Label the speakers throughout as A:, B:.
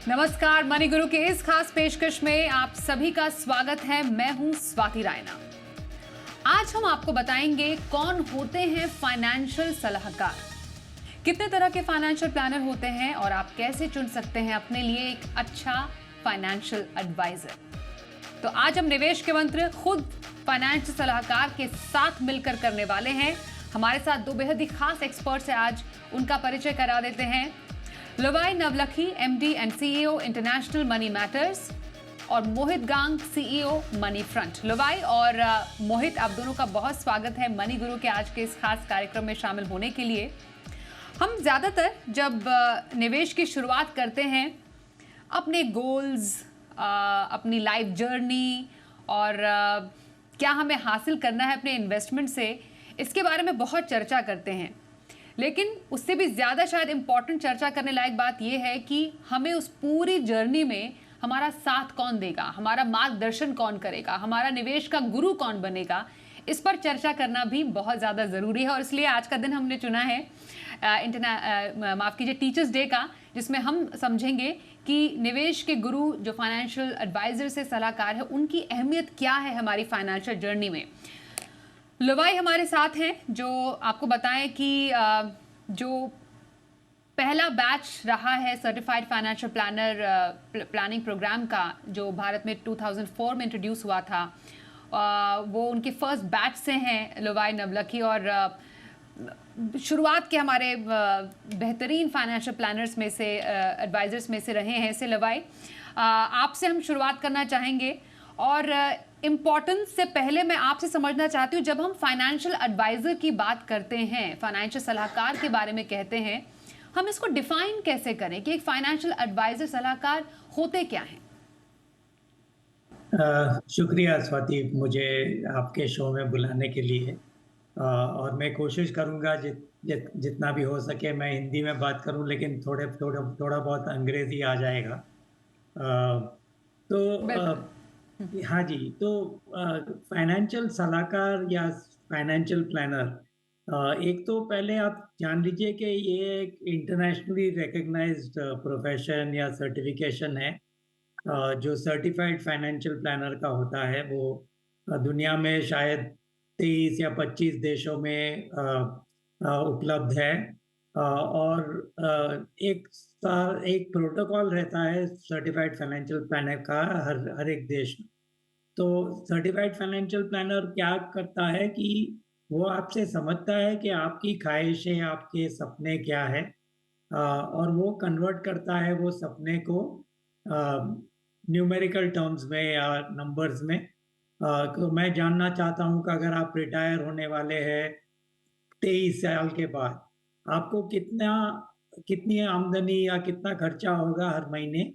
A: नमस्कार। मनी गुरु के इस खास पेशकश में आप सभी का स्वागत है। मैं हूं स्वाति रायना। आज हम आपको बताएंगे कौन होते हैं फाइनेंशियल सलाहकार, कितने तरह के फाइनेंशियल प्लानर होते हैं और आप कैसे चुन सकते हैं अपने लिए एक अच्छा फाइनेंशियल एडवाइजर। तो आज हम निवेश के मंत्र खुद फाइनेंशियल सलाहकार के साथ मिलकर करने वाले हैं। हमारे साथ दो बेहद ही खास एक्सपर्ट्स हैं, आज उनका परिचय करा देते हैं। Lovaii Navlakhi, MD and CEO International Money Matters, और Mohit Gang, CEO money front. Lovaii और मोहित, आप दोनों का बहुत स्वागत है मनी गुरु के आज के इस खास कार्यक्रम में शामिल होने के लिए। हम ज़्यादातर जब निवेश की शुरुआत करते हैं, अपने गोल्स, अपनी लाइफ जर्नी और क्या हमें हासिल करना है अपने इन्वेस्टमेंट से, इसके बारे में बहुत चर्चा करते हैं। लेकिन उससे भी ज़्यादा शायद इम्पॉर्टेंट चर्चा करने लायक बात यह है कि हमें उस पूरी जर्नी में हमारा साथ कौन देगा, हमारा मार्गदर्शन कौन करेगा, हमारा निवेश का गुरु कौन बनेगा। इस पर चर्चा करना भी बहुत ज़्यादा ज़रूरी है और इसलिए आज का दिन हमने चुना है माफ़ कीजिए टीचर्स डे का, जिसमें हम समझेंगे कि निवेश के गुरु जो फाइनेंशियल एडवाइज़र से सलाहकार है, उनकी अहमियत क्या है हमारी फाइनेंशियल जर्नी में। लोवाई हमारे साथ हैं जो आपको बताएं कि जो पहला बैच रहा है certified financial planner planning program का, जो भारत में 2004 में इंट्रोड्यूस हुआ था, वो उनके फर्स्ट बैच से हैं लोवाई नवलखी, और शुरुआत के हमारे बेहतरीन फाइनेंशियल प्लानर्स में से, एडवाइजर्स में से रहे हैं। ऐसे लोवाई, आपसे हम शुरुआत करना चाहेंगे और इम्पॉर्टेंस से पहले मैं आपसे समझना चाहती हूँ, जब हम फाइनेंशियल एडवाइज़र की बात करते हैं, फाइनेंशियल सलाहकार के बारे में कहते हैं, हम इसको डिफाइन कैसे करें कि एक फाइनेंशियल एडवाइज़र सलाहकार होते क्या हैं?
B: शुक्रिया स्वाति, मुझे आपके शो में बुलाने के लिए। और मैं कोशिश करूंगा जितना भी हो सके मैं हिंदी में बात करूं, लेकिन थोड़ा बहुत अंग्रेजी आ जाएगा। तो
A: बिल्कुल।
B: हाँ जी, तो फाइनेंशियल सलाहकार या फाइनेंशियल प्लानर, एक तो पहले आप जान लीजिए कि ये एक इंटरनेशनली रिकग्नाइज्ड प्रोफेशन या सर्टिफिकेशन है। जो सर्टिफाइड फाइनेंशियल प्लानर का होता है वो दुनिया में शायद 23 या 25 देशों में उपलब्ध है। और एक प्रोटोकॉल रहता है सर्टिफाइड फाइनेंशियल प्लानर का हर एक देश में। तो सर्टिफाइड फाइनेंशियल प्लानर क्या करता है कि वो आपसे समझता है कि आपकी ख्वाहिशें, आपके सपने क्या है, और वो कन्वर्ट करता है वो सपने को न्यूमेरिकल टर्म्स में या नंबर्स में। तो मैं जानना चाहता हूँ कि अगर आप रिटायर होने वाले हैं 23 साल के बाद, आपको कितनी आमदनी या कितना खर्चा होगा हर महीने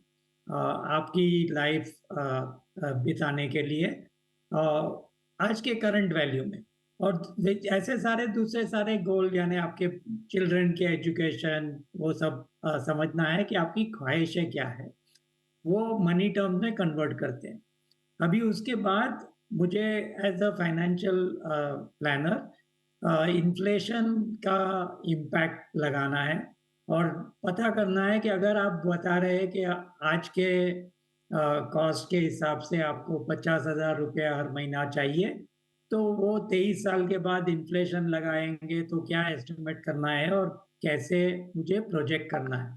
B: आपकी लाइफ बिताने के लिए आज के करंट वैल्यू में। और ऐसे सारे दूसरे सारे गोल, यानी आपके चिल्ड्रन के एजुकेशन, वो सब समझना है कि आपकी ख्वाहिशें क्या है, वो मनी टर्म्स में कन्वर्ट करते हैं। अभी उसके बाद मुझे as a financial planner inflation का इम्पैक्ट लगाना है और पता करना है कि अगर आप बता रहे हैं कि आज के कॉस्ट के हिसाब से आपको 50,000 रुपया हर महीना चाहिए, तो वो 23 साल के बाद इन्फ्लेशन लगाएंगे तो क्या एस्टिमेट करना है और कैसे मुझे प्रोजेक्ट करना है।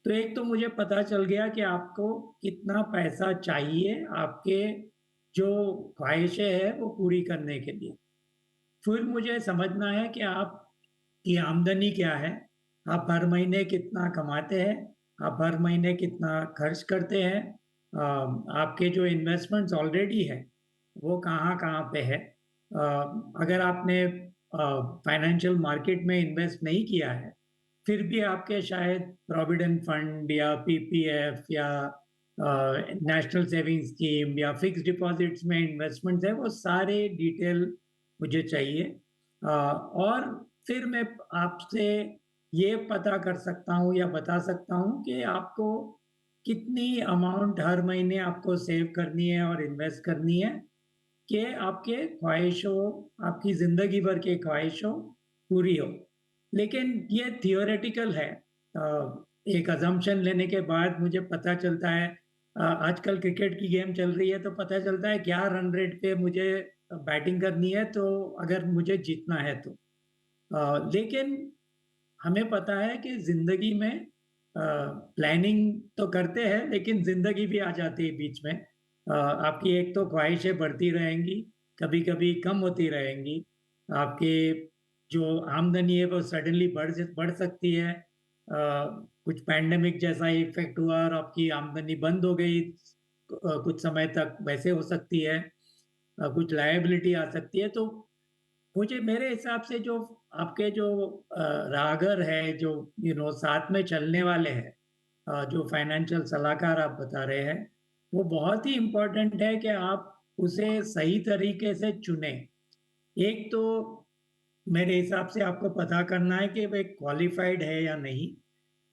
B: तो एक तो मुझे पता चल गया कि आपको कितना पैसा चाहिए आपके जो ख्वाहिशें हैं वो पूरी करने के लिए। फिर मुझे समझना है कि आपकी आमदनी क्या है, आप हर महीने कितना कमाते हैं, आप हर महीने कितना खर्च करते हैं, आपके जो इन्वेस्टमेंट्स ऑलरेडी है वो कहाँ-कहाँ पे है। अगर आपने फाइनेंशियल मार्केट में इन्वेस्ट नहीं किया है, फिर भी आपके शायद प्रोविडेंट फंड या पीपीएफ या नेशनल सेविंग स्कीम या फिक्स्ड डिपॉजिट्स में इन्वेस्टमेंट्स है, वो सारे डिटेल मुझे चाहिए। और फिर मैं आपसे ये पता कर सकता हूँ या बता सकता हूँ कि आपको कितनी अमाउंट हर महीने आपको सेव करनी है और इन्वेस्ट करनी है कि आपके ख्वाहिशों, आपकी ज़िंदगी भर के ख्वाहिशों पूरी हो। लेकिन ये थियोरेटिकल है। एक असम्पशन लेने के बाद मुझे पता चलता है आजकल क्रिकेट की गेम चल रही है तो पता चलता है क्या रन रेट पे मुझे बैटिंग करनी है तो अगर मुझे जीतना है तो। लेकिन हमें पता है कि ज़िंदगी में प्लानिंग तो करते हैं लेकिन ज़िंदगी भी आ जाती है बीच में। आपकी एक तो ख्वाहिशें बढ़ती रहेंगी, कभी-कभी कम होती रहेंगी। आपकी जो आमदनी है वो सडनली बढ़ सकती है। कुछ पैंडेमिक जैसा इफ़ेक्ट हुआ और आपकी आमदनी बंद हो गई कुछ समय तक वैसे हो सकती है। कुछ लायबिलिटी आ सकती है तो मुझे मेरे हिसाब से जो आपके जो राहगर है, जो साथ में चलने वाले हैं जो फाइनेंशियल सलाहकार आप बता रहे हैं, वो बहुत ही इम्पोर्टेंट है कि आप उसे सही तरीके से चुनें। एक तो मेरे हिसाब से आपको पता करना है कि वे क्वालिफ़ाइड है या नहीं।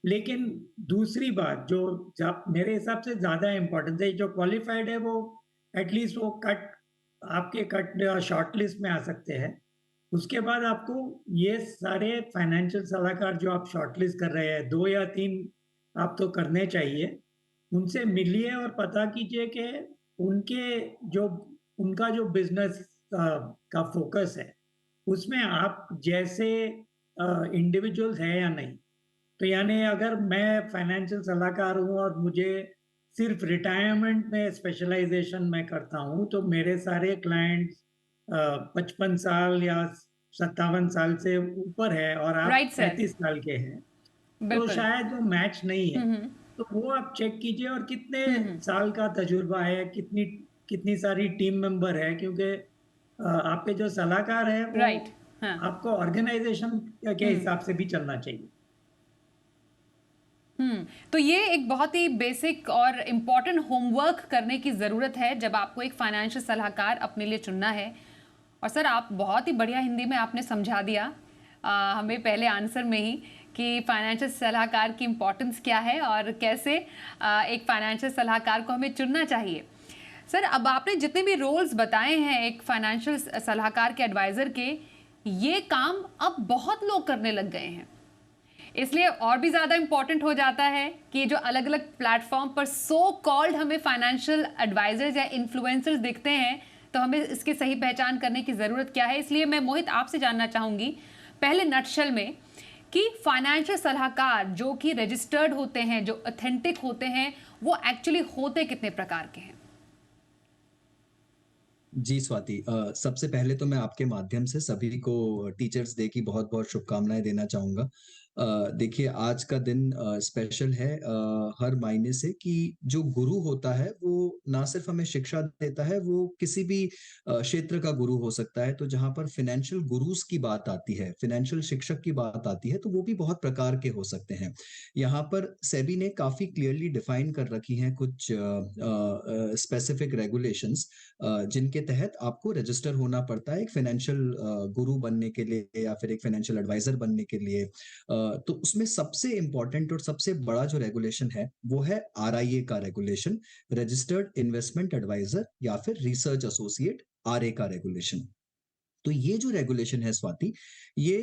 B: लेकिन दूसरी बात जो मेरे हिसाब से ज़्यादा इम्पोर्टेंस है, जो क्वालिफ़ाइड है वो एटलीस्ट वो आपके कट शॉर्ट लिस्ट में आ सकते हैं। उसके बाद आपको ये सारे फाइनेंशियल सलाहकार जो आप शॉर्ट लिस्ट कर रहे हैं, 2 या 3 आप तो करने चाहिए। उनसे मिलिए और पता कीजिए कि उनके जो उनका जो बिज़नेस का फ़ोकस है, उसमें आप जैसे इंडिविजुअल्स हैं या नहीं। तो यानी अगर मैं फाइनेंशियल सलाहकार हूँ और मुझे सिर्फ रिटायरमेंट में स्पेशलाइजेशन मैं करता हूँ, तो मेरे सारे क्लाइंट्स 55 साल या 57 साल से ऊपर है और आप
A: राइट सर।
B: 35 साल के हैं, तो
A: बिल्कुल।
B: शायद वो मैच नहीं है।
A: हम्म।
B: तो वो आप चेक कीजिए और कितने
A: हम्म।
B: साल का तजुर्बा है, कितनी कितनी सारी टीम मेंबर है क्योंकि आपके जो सलाहकार हैं वो
A: राइट। हाँ।
B: आपको ऑर्गेनाइजेशन के
A: हम्म।
B: हिसाब से भी चलना चाहिए।
A: तो ये एक बहुत ही बेसिक और इम्पॉर्टेंट होमवर्क करने की ज़रूरत है जब आपको एक फाइनेंशियल सलाहकार अपने लिए चुनना है। और सर आप बहुत ही बढ़िया हिंदी में आपने समझा दिया हमें पहले आंसर में ही कि फाइनेंशियल सलाहकार की इम्पोर्टेंस क्या है और कैसे एक फाइनेंशियल सलाहकार को हमें चुनना चाहिए। सर अब आपने जितने भी रोल्स बताए हैं एक फाइनेंशियल सलाहकार के एडवाइज़र के, ये काम अब बहुत लोग करने लग गए हैं, इसलिए और भी ज़्यादा इंपॉर्टेंट हो जाता है कि जो अलग अलग प्लेटफॉर्म पर सो कॉल्ड हमें फाइनेंशियल एडवाइजर्स या इन्फ्लुएंसर्स दिखते हैं, तो हमें इसकी सही पहचान करने की ज़रूरत क्या है। इसलिए मैं मोहित आपसे जानना चाहूँगी पहले नटशल में कि फाइनेंशियल सलाहकार जो कि रजिस्टर्ड होते हैं, जो ऑथेंटिक होते हैं, वो एक्चुअली होते कितने प्रकार के हैं।
C: जी स्वाति, सबसे पहले तो मैं आपके माध्यम से सभी को टीचर्स डे की बहुत-बहुत शुभकामनाएँ देना चाहूँगा। देखिए आज का दिन स्पेशल है हर मायने से कि जो गुरु होता है वो ना सिर्फ़ हमें शिक्षा देता है, वो किसी भी क्षेत्र का गुरु हो सकता है। तो जहाँ पर फ़ाइनेंशियल गुरुज़ की बात आती है, फ़ाइनेंशियल शिक्षक की बात आती है, तो वो भी बहुत प्रकार के हो सकते हैं। यहाँ पर सेबी ने काफ़ी क्लियरली डिफ़ाइन कर रखी हैं कुछ स्पेसिफ़िक रेगुलेशंस जिनके तहत आपको रजिस्टर होना पड़ता है एक फाइनेंशियल गुरु बनने के लिए या फिर एक फाइनेंशियल एडवाइजर बनने के लिए। तो उसमें सबसे इम्पोर्टेंट और सबसे बड़ा जो रेगुलेशन है वो है आरआईए का रेगुलेशन, रजिस्टर्ड इन्वेस्टमेंट एडवाइजर या फिर रिसर्च एसोसिएट, आरए का रेगुलेशन। तो ये जो रेगुलेशन है स्वाति, ये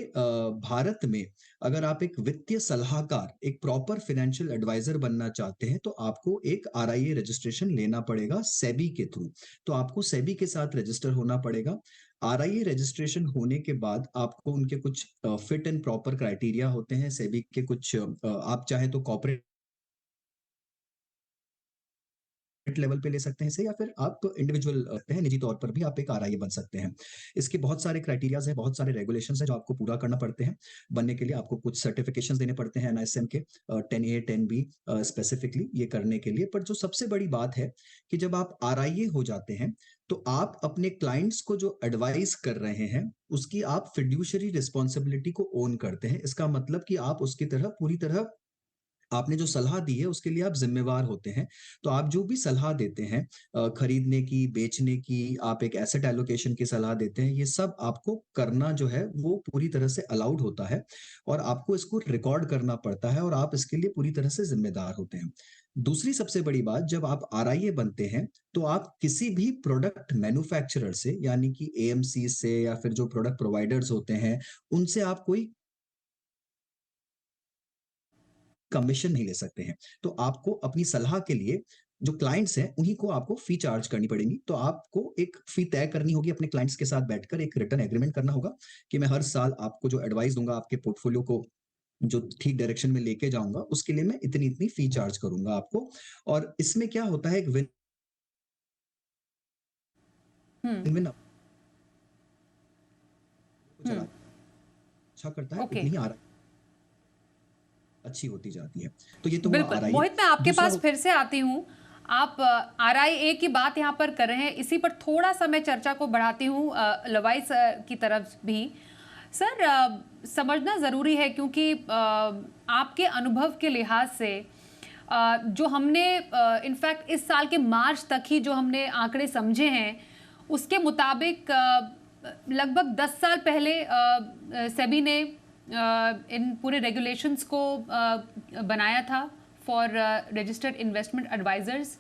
C: भारत में अगर आप एक वित्तीय सलाहकार, एक प्रॉपर फाइनेंशियल एडवाइजर बनना चाहते हैं, तो आपको एक आरआईए रजिस्ट्रेशन लेना पड़ेगा सेबी के थ्रू। तो आपको सेबी के साथ रजिस्टर होना पड़ेगा। आरआईए रजिस्ट्रेशन होने के बाद आपको उनके कुछ फिट एंड प्रॉपर क्राइटेरिया होते हैं, सेबी के कुछ आप चाहें तो कॉर्पोरेट लेवल पे ले सकते हैं इसे या फिर आप इंडिविजुअल हैं, निजी तौर पर भी आप एक आरआईए बन सकते हैं। इसके बहुत सारे क्राइटेरियाज़ हैं, बहुत सारे रेगुलेशंस हैं जो आपको पूरा करना पड़ते हैं। बनने के लिए आपको कुछ सर्टिफिकेशंस देने पड़ते हैं एनआईएसएम के 10A 10B स्पेसिफिकली ये करने के लिए। पर जो सबसे बड़ी बात है कि जब आप आरआईए हो जाते हैं, तो आप अपने क्लाइंट्स को जो एडवाइस कर रहे हैं, उसकी आप फिड्यूशियरी रिस्पॉन्सिबिलिटी को ओन करते हैं। इसका मतलब कि आप उसकी तरह पूरी तरह आपने जो सलाह दी है उसके लिए आप ज़िम्मेवार होते हैं। तो आप जो भी सलाह देते हैं खरीदने की, बेचने की, आप एक एसेट एलोकेशन की सलाह देते हैं, ये सब आपको करना जो है वो पूरी तरह से अलाउड होता है और आपको इसको रिकॉर्ड करना पड़ता है और आप इसके लिए पूरी तरह से ज़िम्मेदार होते हैं। दूसरी सबसे बड़ी बात जब आप आरआईए बनते हैं, तो आप किसी भी प्रोडक्ट मैन्युफैक्चरर से यानी कि एएमसी से या फिर जो प्रोडक्ट प्रोवाइडर्स होते हैं, उनसे आप कोई कमीशन नहीं ले सकते हैं। तो आपको अपनी सलाह के लिए जो क्लाइंट्स हैं, उन्हीं को आपको फ़ी चार्ज करनी पड़ेगी। तो आपको एक फ़ी तय करनी होगी अपने क्लाइंट्स के साथ बैठकर, एक रिटन एग्रीमेंट करना होगा कि मैं हर साल आपको जो एडवाइस दूँगा, आपके पोर्टफोलियो को जो ठीक डायरेक्शन में लेके जाऊँगा, उसके लिए मैं इतनी-इतनी फ़ी चार्ज करूँगा आपको। और इसमें क्या होता है, एक विन
A: हुँ,
C: विन
A: हुँ,
C: चला अच्छा करता है,
A: ओके।
C: उतनी ही अच्छी होती जाती है। तो ये तो हुआ
A: बिल्कुल।
C: आरआईए।
A: मोहित, मैं आपके
C: दूसरा
A: पास
C: हो
A: फिर से आती हूँ। आप आरआईए की बात यहाँ पर कर रहे हैं, इसी पर थोड़ा-सा मैं चर्चा को बढ़ाती हूँ लवाइस की तरफ भी। सर, समझना ज़रूरी है क्योंकि आपके अनुभव के लिहाज से जो हमने इनफैक्ट इस साल के मार्च तक ही जो हमने आंकड़े समझे हैं, उसके मुताबिक लगभग 10 साल पहले सेबी ने इन पूरे रेगुलेशंस को बनाया था फॉर रजिस्टर्ड इन्वेस्टमेंट एडवाइजर्स।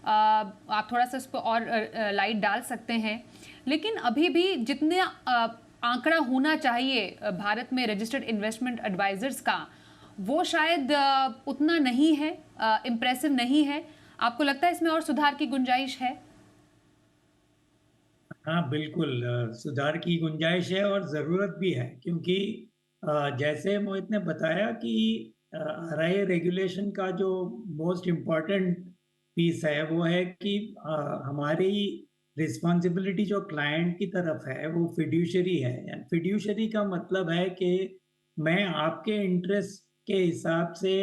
A: आप थोड़ा सा इस पर और लाइट डाल सकते हैं। लेकिन अभी भी जितने आंकड़ा होना चाहिए भारत में रजिस्टर्ड इन्वेस्टमेंट एडवाइजर्स का, वो शायद उतना नहीं है, इम्प्रेसिव नहीं है। आपको लगता है इसमें और सुधार की गुंजाइश है?
B: हाँ, बिल्कुल सुधार की गुंजाइश है और ज़रूरत भी है क्योंकि जैसे मोहित ने बताया कि आरआईए रेगुलेशन का जो मोस्ट इम्पोर्टेंट पीस है वो है कि हमारी रिस्पॉन्सिबिलिटी जो क्लाइंट की तरफ है वो फिड्यूशरी है। एंड फिड्यूशरी का मतलब है कि मैं आपके इंटरेस्ट के हिसाब से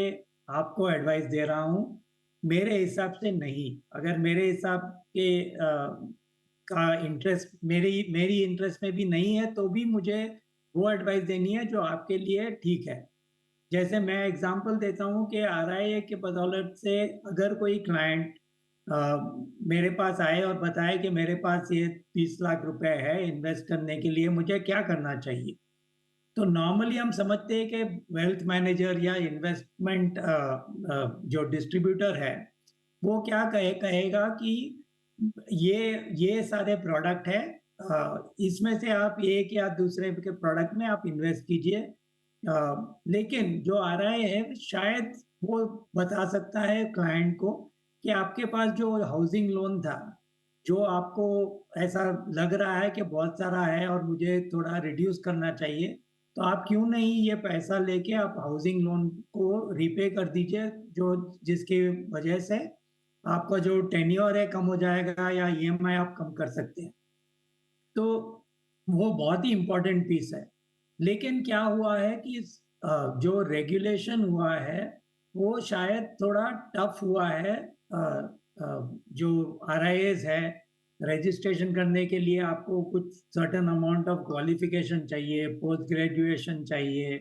B: आपको एडवाइस दे रहा हूँ, मेरे हिसाब से नहीं। अगर मेरे हिसाब के का इंटरेस्ट मेरी मेरी इंटरेस्ट में भी नहीं है तो भी मुझे वो एडवाइस देनी है जो आपके लिए ठीक है। जैसे मैं एग्जांपल देता हूँ कि आरआईए के बदौलत से अगर कोई क्लाइंट मेरे पास आए और बताए कि मेरे पास ये 30 लाख रुपए है इन्वेस्ट करने के लिए, मुझे क्या करना चाहिए? तो नॉर्मली हम समझते हैं कि वेल्थ मैनेजर या इन्वेस्टमेंट जो डिस्ट्रीब्यूटर है, वो क्या कहेगा कि ये सारे प्रोडक्ट है, इसमें से आप एक या दूसरे के प्रोडक्ट में आप इन्वेस्ट कीजिए। लेकिन जो आ रहा है शायद वो बता सकता है क्लाइंट को कि आपके पास जो हाउसिंग लोन था, जो आपको ऐसा लग रहा है कि बहुत सारा है और मुझे थोड़ा रिड्यूस करना चाहिए, तो आप क्यों नहीं ये पैसा लेके आप हाउसिंग लोन को रीपे कर दीजिए, जो जिसकी वजह से आपका जो टेन्योर है कम हो जाएगा या ईएमआई आप कम कर सकते हैं। तो वो बहुत ही इम्पोर्टेंट पीस है। लेकिन क्या हुआ है कि जो रेगुलेशन हुआ है, वो शायद थोड़ा टफ हुआ है। जो आरआईएस है, रजिस्ट्रेशन करने के लिए आपको कुछ सर्टेन अमाउंट ऑफ क्वालिफिकेशन चाहिए, पोस्ट ग्रेजुएशन चाहिए,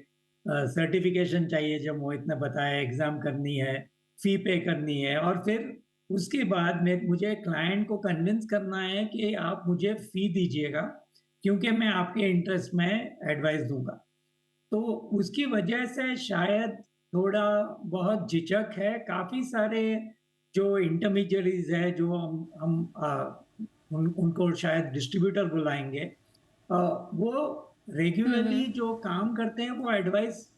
B: सर्टिफिकेशन चाहिए जो मोहित ने बताया, एग्ज़ाम करनी है, फ़ी पे करनी है और फिर उसके बाद में मुझे क्लाइंट को कन्विंस करना है कि आप मुझे फ़ी दीजिएगा, क्योंकि मैं आपके इंटरेस्ट में एडवाइस दूँगा। तो उसकी वजह से शायद थोड़ा बहुत झिझक है, काफ़ी सारे जो इंटरमीडिएरीज़ हैं, जो हम उनको शायद डिस्ट्रीब्यूटर बुलाएँगे, वो
A: हुँ,
B: रेगुलरली
A: हुँ।
B: जो काम करते हैं वो एडवाइस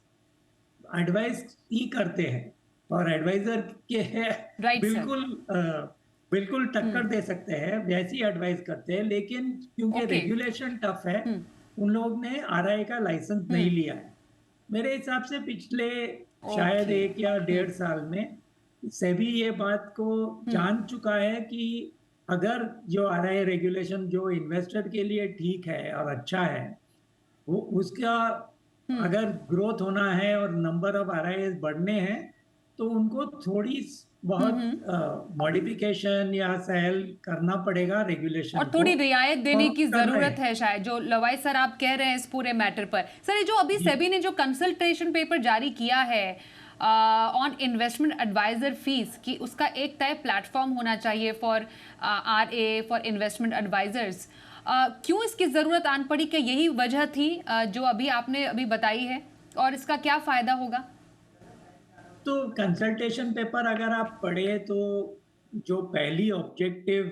B: एडवाइस ही करते हैं और एडवाइजर के
A: राइट सर।
B: बिल्कुल बिल्कुल
A: हुँ,
B: टक्कर दे सकते हैं, वैसी एडवाइस करते हैं, लेकिन क्योंकि
A: ओके।
B: रेगुलेशन टफ है,
A: हुँ,
B: उन लोग ने आरआई का लाइसेंस
A: हुँ,
B: नहीं लिया है। मेरे हिसाब से पिछले शायद
A: ओके।
B: 1 या
A: हुँ,
B: डेढ़ साल में सेबी ये बात को
A: हुँ,
B: जान चुका है कि अगर जो आरआई रेगुलेशन जो इन्वेस्टर के लिए ठीक है और अच्छा है, वो उसका
A: हुँ।
B: अगर ग्रोथ होना है और नंबर ऑफ आरआईएस बढ़ने हैं, तो उनको थोड़ी
A: हुँ,
B: बहुत
A: हुँ।
B: मॉडिफिकेशन या सहल करना पड़ेगा रेगुलेशन
A: और
B: को
A: थोड़ी रियायत देने
B: और
A: की
B: कर रहे
A: ज़रूरत
B: हैं।
A: है शायद, जो लवाई सर आप कह रहे हैं इस पूरे मैटर पर। सर, ये जो अभी
B: जी।
A: सेबी ने जो कंसल्टेशन पेपर जारी किया है ऑन इन्वेस्टमेंट एडवाइजर फीस, कि उसका एक तय प्लेटफॉर्म होना चाहिए for RA for investment advisers, क्यों इसकी ज़रूरत आन पड़ी? क्या यही वजह थी जो अभी आपने अभी बताई है, और इसका क्या फ़ायदा होगा?
B: तो कंसल्टेशन पेपर अगर आप पढ़े तो जो पहली ऑब्जेक्टिव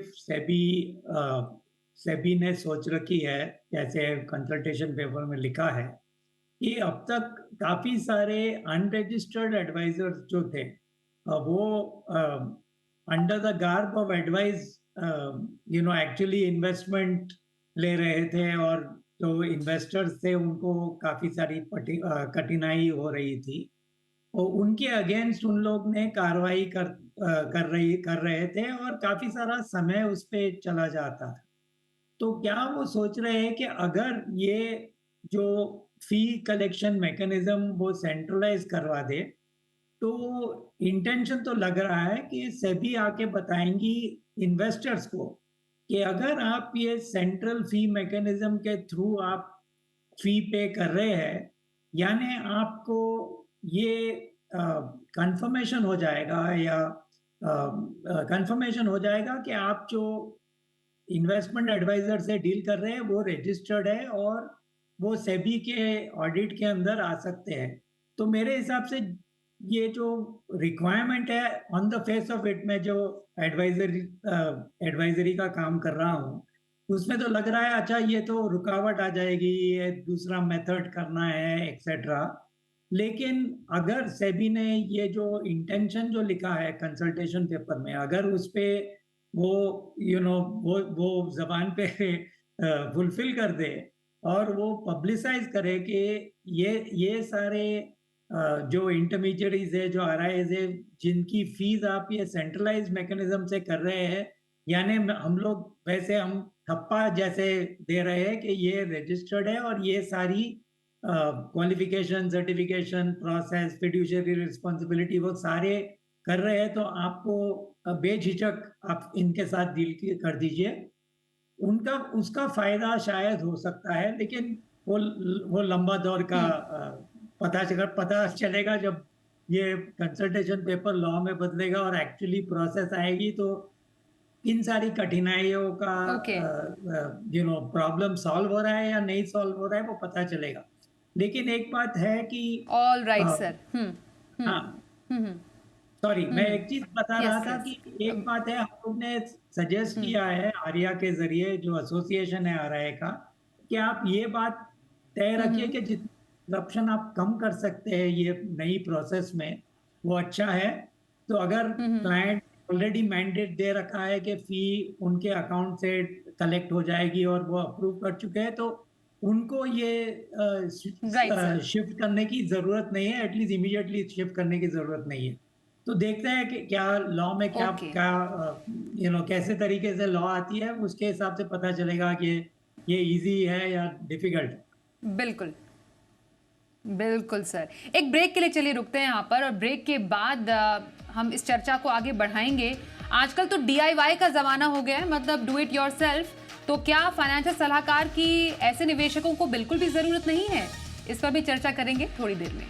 B: सेबी ने सोच रखी है, जैसे कंसल्टेशन पेपर में लिखा है कि अब तक काफ़ी सारे अनरजिस्टर्ड एडवाइज़र्स जो थे वो under the garb of advice actually investment ले रहे थे, और जो इन्वेस्टर्स थे उनको काफ़ी सारी कठिनाई हो रही थी। और उनके अगेंस्ट उन लोग ने कार्रवाई कर रहे थे, और काफ़ी सारा समय उस पे चला जाता था। तो क्या वो सोच रहे हैं कि अगर ये जो फी कलेक्शन मैकेनिज्म वो सेंट्रलाइज करवा दे, तो इंटेंशन तो लग रहा है कि सेबी आके बताएंगी इन्वेस्टर्स को कि अगर आप ये सेंट्रल फी मैकेनिज्म के थ्रू आप फी पे कर रहे हैं, यानी आपको ये कंफर्मेशन हो जाएगा, या कंफर्मेशन हो जाएगा कि आप जो इन्वेस्टमेंट एडवाइजर से डील कर रहे हैं वो रजिस्टर्ड है, और वो सेबी के ऑडिट के अंदर आ सकते हैं। तो मेरे हिसाब से ये जो रिक्वायरमेंट है on the face of it, में जो एडवाइजरी का काम कर रहा हूँ, उसमें तो लग रहा है अच्छा ये तो रुकावट आ जाएगी, ये दूसरा मेथड करना है एक्सेट्रा। लेकिन अगर सेबी ने ये जो इंटेंशन जो लिखा है कंसल्टेशन पेपर में, अगर उस पे वो वो ज़बान पे फुलफिल कर दे, और वो पब्लिसाइज करे कि ये सारे जो इंटरमीडियरीज है, जो आरआईज है, जिनकी फीस आप ये सेंट्रलाइज मैकेनिज्म से कर रहे हैं, यानी हम लोग वैसे हम ठप्पा जैसे दे रहे हैं कि ये रजिस्टर्ड है, और ये सारी qualification, certification, process, fiduciary responsibility वो सारे कर रहे हैं, तो आपको बेझिझक आप इनके साथ डील कर दीजिए। उनका उसका फायदा शायद हो सकता है, लेकिन वो लंबा दौर का पता चलेगा जब ये कंसल्टेशन पेपर लॉ में बदलेगा और एक्चुअली प्रोसेस आएगी, तो इन सारी कठिनाइयों का
A: ओके।
B: प्रॉब्लम सॉल्व हो रहा है या नहीं सॉल्व हो रहा है वो पता चलेगा। लेकिन एक बात है कि
A: ऑल राइट
B: अ,
A: सर।
B: हाँ,
A: हम्म।
B: सॉरी, मैं एक चीज बता रहा
A: यस
B: था
A: यस।
B: कि एक बात है, हम लोग ने सजेस्ट किया है आर्या के जरिए, जो एसोसिएशन है आरआई का, कि आप ये बात तय रखिए कि जितनी करप्शन आप कम कर सकते हैं ये नई प्रोसेस में, वो अच्छा है। तो अगर क्लाइंट ऑलरेडी मैंडेट दे रखा है कि फी उनके अकाउंट से कलेक्ट हो जाएगी और वो अप्रूव कर चुके हैं, तो उनको ये
A: राइट सर।
B: शिफ्ट करने की जरूरत नहीं है, एटलीस्ट इमीडिएटली शिफ्ट करने की जरूरत नहीं है। तो देखते हैं कि क्या लॉ में क्या
A: ओके।
B: क्या कैसे तरीके से लॉ आती है, उसके हिसाब से पता चलेगा कि ये इजी है या डिफिकल्ट है।
A: बिल्कुल बिल्कुल सर। एक ब्रेक के लिए चलिए रुकते हैं यहाँ पर, और ब्रेक के बाद हम इस चर्चा को आगे बढ़ाएंगे। आजकल तो DIY का ज़माना हो गया है, मतलब डू इट योरसेल्फ। तो क्या फाइनेंशियल सलाहकार की ऐसे निवेशकों को बिल्कुल भी ज़रूरत नहीं है? इस पर भी चर्चा करेंगे थोड़ी देर में।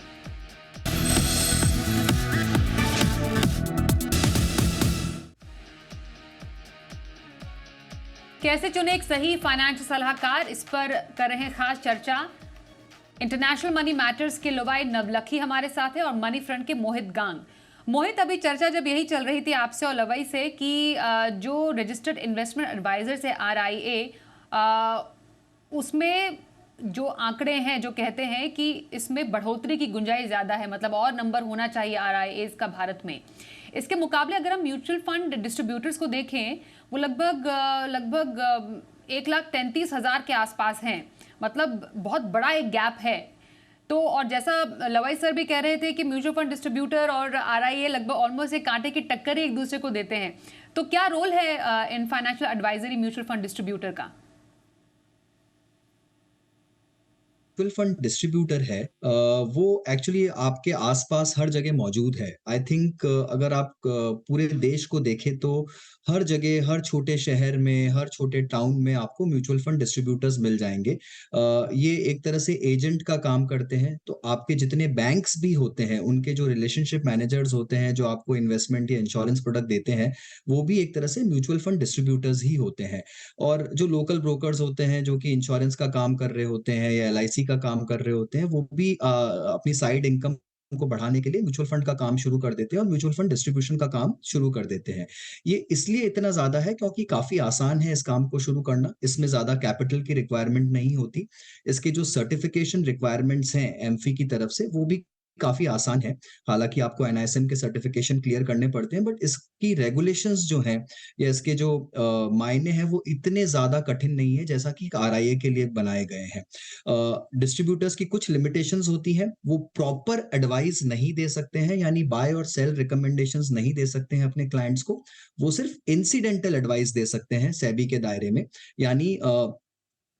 A: कैसे चुने एक सही फाइनेंशियल सलाहकार, इस पर कर रहे हैं खास चर्चा। इंटरनेशनल मनी मैटर्स के लुवाई नवलखी हमारे साथ है, और मनी फ्रंट के मोहित गांग। मोहित, अभी चर्चा जब यही चल रही थी आपसे और लवई से कि जो रजिस्टर्ड इन्वेस्टमेंट एडवाइजर्स है RIA, उसमें जो आंकड़े हैं जो कहते हैं कि इसमें बढ़ोतरी की गुंजाइश ज़्यादा है, मतलब और नंबर होना चाहिए RIAs का भारत में। इसके मुकाबले अगर हम म्यूचुअल फंड डिस्ट्रीब्यूटर्स को देखें, वो लगभग 1,33,000 के आसपास हैं, मतलब बहुत बड़ा एक गैप है। तो और जैसा लवाई सर भी कह रहे थे कि म्यूचुअल फंड डिस्ट्रीब्यूटर और RIA लगभग ऑलमोस्ट एक कांटे की टक्कर ही एक दूसरे को देते हैं। तो क्या रोल है in financial advisory mutual fund distributor का?
C: म्यूचुअल फंड डिस्ट्रीब्यूटर है, वो एक्चुअली आपके आसपास हर जगह मौजूद है। आई थिंक अगर आप पूरे देश को देखें तो हर जगह, हर छोटे शहर में, हर छोटे टाउन में आपको म्यूचुअल फंड डिस्ट्रीब्यूटर्स मिल जाएंगे। ये एक तरह से एजेंट का काम करते हैं। तो आपके जितने बैंक्स भी होते हैं, उनके जो रिलेशनशिप मैनेजर्स होते हैं, जो आपको इन्वेस्टमेंट या इंश्योरेंस प्रोडक्ट देते हैं, वो भी एक तरह से म्यूचुअल फंड डिस्ट्रीब्यूटर्स ही होते हैं। और जो लोकल ब्रोकर्स होते हैं, जो कि इंश्योरेंस का काम कर रहे होते हैं या LIC का काम कर रहे होते हैं, वो भी अपनी साइड इनकम को बढ़ाने के लिए म्यूचुअल फंड का काम शुरू कर देते हैं और म्यूचुअल फंड डिस्ट्रीब्यूशन का काम शुरू कर देते हैं। ये इसलिए इतना ज़्यादा है क्योंकि काफ़ी आसान है इस काम को शुरू करना, इसमें ज़्यादा कैपिटल की रिक्वायरमेंट नहीं होती। इसके जो सर्टिफिकेशन रिक्वायरमेंट्स हैं एमफी की तरफ से, वो भी काफ़ी आसान है। हालाँकि आपको एनआईएसएम के सर्टिफिकेशन क्लियर करने पड़ते हैं, बट इसकी रेगुलेशंस जो हैं या इसके जो मायने हैं, वो इतने ज़्यादा कठिन नहीं है जैसा कि आरआईए के लिए बनाए गए हैं। डिस्ट्रीब्यूटर्स की कुछ लिमिटेशंस होती हैं, वो प्रॉपर एडवाइस नहीं दे सकते हैं, यानी बाय और सेल रिकमेंडेशंस नहीं दे सकते हैं अपने क्लाइंट्स को। वो सिर्फ इंसिडेंटल एडवाइस दे सकते हैं सेबी के दायरे में, यानी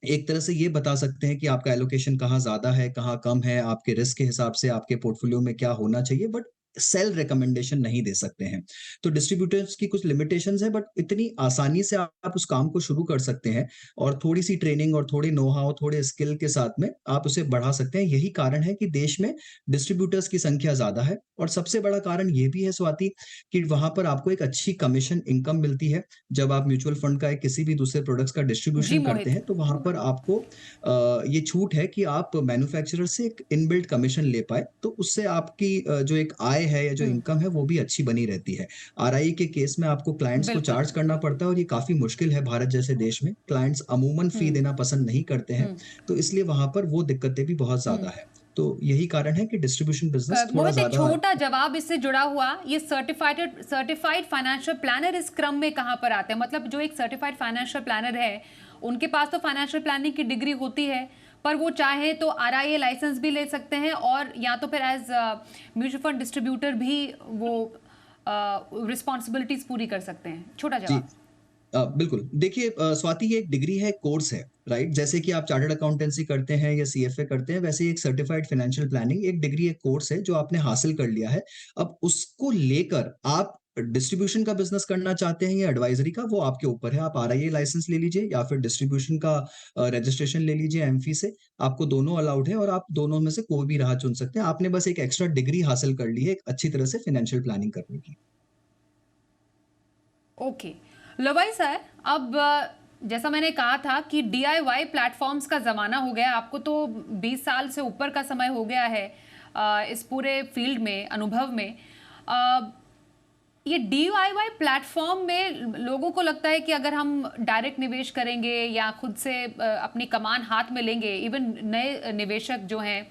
C: एक तरह से ये बता सकते हैं कि आपका एलोकेशन कहाँ ज़्यादा है, कहाँ कम है, आपके रिस्क के हिसाब से आपके पोर्टफोलियो में क्या होना चाहिए, बट सेल रिकमेंडेशन नहीं दे सकते हैं। तो डिस्ट्रीब्यूटर्स की कुछ लिमिटेशंस है, बट इतनी आसानी से आप उस काम को शुरू कर सकते हैं और थोड़ी-सी ट्रेनिंग और थोड़ी नो-हाउ, थोड़े स्किल के साथ में आप उसे बढ़ा सकते हैं। यही कारण है कि देश में डिस्ट्रीब्यूटर्स की संख्या ज़्यादा है और सबसे बड़ा कारण ये भी है स्वाति कि वहाँ पर आपको एक अच्छी कमीशन इनकम मिलती है। जब आप म्यूचुअल फंड का या किसी भी दूसरे प्रोडक्ट्स का
A: जी
C: डिस्ट्रीब्यूशन करते
A: मोहित।
C: हैं, तो वहाँ पर आपको ये छूट है कि आप मैन्युफैक्चरर से एक इनबिल्ट कमीशन ले पाएँ, तो उससे आपकी जो एक आय है या जो
A: हम्म।
C: इनकम है, वो भी अच्छी बनी रहती है। आरआई के केस में आपको क्लाइंट्स को
A: बिल्कुल।
C: चार्ज करना पड़ता है और ये काफ़ी मुश्किल है भारत जैसे देश में। क्लाइंट्स अमूमन फ़ी
A: हम्म।
C: देना पसंद नहीं करते हैं,
A: हम्म।
C: तो इसलिए वहाँ पर वो दिक्कतें भी बहुत ज़्यादा
A: हम्म।
C: है। तो यही कारण है कि डिस्ट्रीब्यूशन बिज़नेस थोड़ा
A: मोहित, एक
C: ज़्यादा
A: छोटा जवाब इससे जुड़ा हुआ, ये सर्टिफाइड फाइनेंशियल प्लानर इस क्रम में कहाँ पर आते हैं? मतलब जो एक सर्टिफाइड फाइनेंशियल प्लानर है, उनके पास तो फाइनेंशियल प्लानिंग की डिग्री होती है, पर वो चाहे तो आरआईए लाइसेंस भी ले सकते हैं और या तो फिर एज म्यूचुअल फंड डिस्ट्रीब्यूटर भी वो रिस्पॉन्सिबिलिटीज पूरी कर सकते हैं। छोटा
C: जी।
A: जवाब।
C: बिल्कुल। देखिए स्वाति ये एक डिग्री है, कोर्स है, राइट? जैसे कि आप चार्टर्ड अकाउंटेंसी करते हैं या सीएफए करते हैं, वैसे ही एक सर्टिफाइड फाइनेंशियल प्लानिंग एक डिग्री, एक कोर्स है जो आपने हासिल कर लिया है। अब उसको लेकर आप डिस्ट्रीब्यूशन का बिज़नेस करना चाहते हैं या एडवाइज़री का, वो आपके ऊपर है। आप आरआईए लाइसेंस ले लीजिए या फिर डिस्ट्रीब्यूशन का रजिस्ट्रेशन ले लीजिए एमफी से। आपको दोनों अलाउड है और आप दोनों में से कोई भी राह चुन सकते हैं। आपने बस एक एक्स्ट्रा डिग्री हासिल कर ली है, एक अच्छी तरह से फाइनेंशियल प्लानिंग करने की।
A: ओके। लवाई सर, अब जैसा मैंने कहा था कि डीआईवाई प्लेटफॉर्म्स का ज़माना हो गया। आपको तो 20 साल से ऊपर का समय हो गया है इस पूरे फील्ड में, अनुभव में। अ, ये डीआईवाई प्लेटफॉर्म में लोगों को लगता है कि अगर हम डायरेक्ट निवेश करेंगे या खुद से अपनी कमान हाथ में लेंगे, इवन नए निवेशक जो हैं,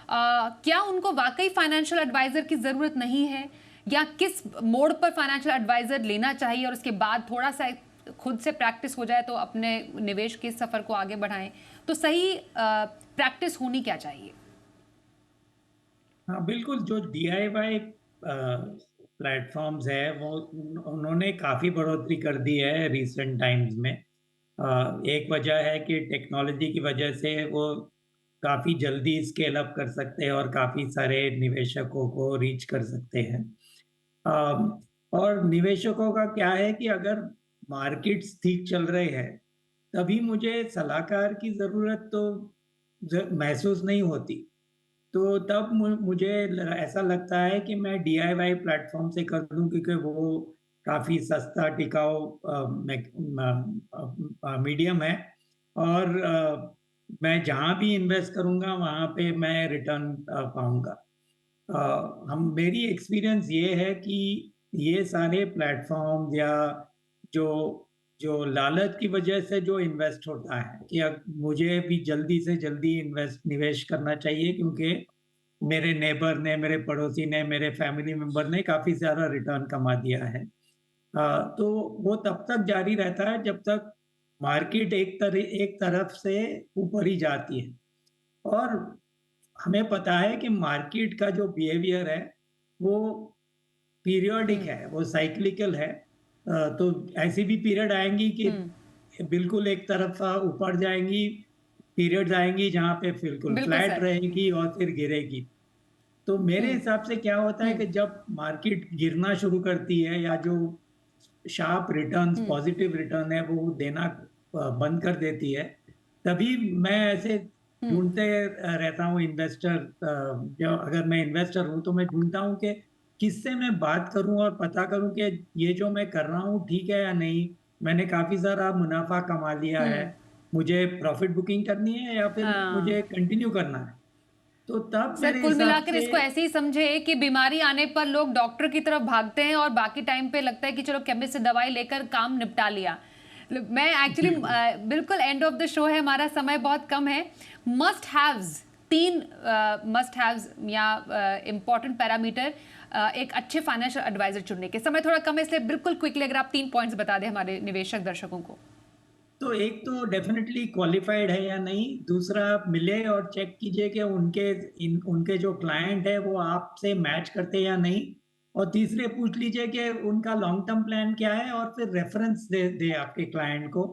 A: क्या उनको वाकई फाइनेंशियल एडवाइजर की ज़रूरत नहीं है, या किस मोड़ पर फाइनेंशियल एडवाइजर लेना चाहिए और उसके बाद थोड़ा सा खुद से प्रैक्टिस हो जाए तो अपने निवेश के सफर को आगे बढ़ाएं? तो सही प्रैक्टिस होनी क्या चाहिए?
B: हाँ, बिल्कुल। जो डीआईवाई प्लेटफॉर्म्स है, वो उन्होंने काफ़ी बढ़ोतरी कर दी है रिसेंट टाइम्स में। एक वजह है कि टेक्नोलॉजी की वजह से वो काफ़ी जल्दी स्केल अप कर सकते हैं और काफ़ी सारे निवेशकों को रीच कर सकते हैं। और निवेशकों का क्या है कि अगर मार्केट्स ठीक चल रहे हैं, तभी मुझे सलाहकार की ज़रूरत तो महसूस नहीं होती। तो तब मुझे ऐसा लगता है कि मैं डीआईवाई प्लेटफॉर्म से कर दूं, क्योंकि वो काफ़ी सस्ता, टिकाऊ मीडियम है। और मैं जहाँ भी इन्वेस्ट करूँगा वहाँ पे मैं रिटर्न पाऊँगा। हम मेरी एक्सपीरियंस ये है कि ये सारे प्लेटफॉर्म या जो जो लालच की वजह से जो इन्वेस्ट होता है कि अब मुझे भी जल्दी से जल्दी निवेश करना चाहिए, क्योंकि मेरे नेबर ने, मेरे पड़ोसी ने, मेरे फैमिली मेंबर ने काफ़ी ज़्यादा रिटर्न कमा दिया है। तो वो तब तक जारी रहता है जब तक मार्केट एक तरफ से ऊपर ही जाती है। और हमें पता है कि मार्केट का जो बिहेवियर है वो पीरियोडिक
A: हम्म।
B: है, वो साइक्लिकल है। तो ऐसी भी पीरियड आएंगी कि
A: हम्म।
B: बिल्कुल एक तरफ ऊपर जाएंगी, पीरियड्स आएंगी जहाँ पे बिल्कुल
A: बिल्कुल
B: फ्लैट
A: सर।
B: रहेगी और फिर गिरेगी। तो मेरे
A: हम्म।
B: हिसाब से क्या होता है
A: हम्म।
B: कि जब मार्केट गिरना शुरू करती है या जो शार्प रिटर्न्स,
A: हम्म।
B: पॉजिटिव रिटर्न है वो देना बंद कर देती है, तभी मैं ऐसे
A: हम्म।
B: ढूंढते रहता हूँ इन्वेस्टर। जो अगर मैं इन्वेस्टर हूँ तो मैं ढूंढता हूँ कि किससे मैं बात करूँ और पता करूँ कि ये जो मैं कर रहा हूँ ठीक है या नहीं। मैंने काफ़ी सारा मुनाफा कमा लिया है,
A: हम्म।
B: मुझे प्रॉफिट बुकिंग करनी है या फिर मुझे
A: हाँ।
B: कंटिन्यू करना है। तो तब
A: सर
B: मेरे
A: कुल
B: हिसाब
A: मिलाकर
B: से
A: इसको ऐसे ही समझे कि बीमारी आने पर लोग डॉक्टर की तरफ भागते हैं और बाकी टाइम पे लगता है कि चलो केमिस्ट से दवाई लेकर काम निपटा लिया। मैं एक्चुअली
B: बिल्कुल
A: बिल्कुल एंड ऑफ द शो है, हमारा समय बहुत कम है। मस्ट हैव्स, तीन मस्ट हैव्स या इम्पॉर्टेंट पैरामीटर एक अच्छे फाइनेंशियल एडवाइजर चुनने के। समय थोड़ा कम है इसलिए बिल्कुल क्विकली अगर आप 3 पॉइंट्स बता दें हमारे निवेशक दर्शकों को।
B: तो एक तो डेफिनेटली क्वालिफाइड है या नहीं, दूसरा आप मिले और चेक कीजिए कि उनके जो क्लाइंट है वो आपसे मैच करते हैं या नहीं, और तीसरे पूछ लीजिए कि उनका लॉन्ग टर्म प्लान क्या है, और फिर रेफरेंस दे दे आपके क्लाइंट को,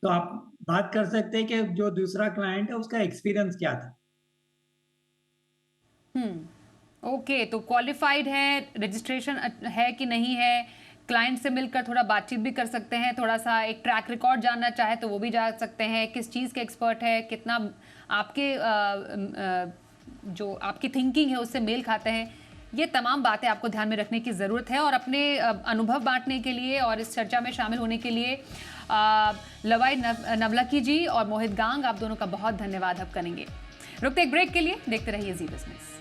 B: तो आप बात कर सकते हैं कि जो दूसरा क्लाइंट है उसका एक्सपीरियंस क्या था।
A: ओके, तो क्वालिफाइड है, रजिस्ट्रेशन है कि नहीं है, क्लाइंट से मिलकर थोड़ा बातचीत भी कर सकते हैं, थोड़ा सा एक ट्रैक रिकॉर्ड जानना चाहे तो वो भी जान सकते हैं, किस चीज़ के एक्सपर्ट है, कितना आपके जो आपकी थिंकिंग है उससे मेल खाते हैं। ये तमाम बातें आपको ध्यान में रखने की ज़रूरत है और अपने अनुभव बांटने के लिए और इस चर्चा में शामिल होने के लिए लवाई नवलखी जी और मोहित गांग, आप दोनों का बहुत धन्यवाद हम करेंगे। रुकते एक ब्रेक के लिए, देखते रहिए जी बिजनेस।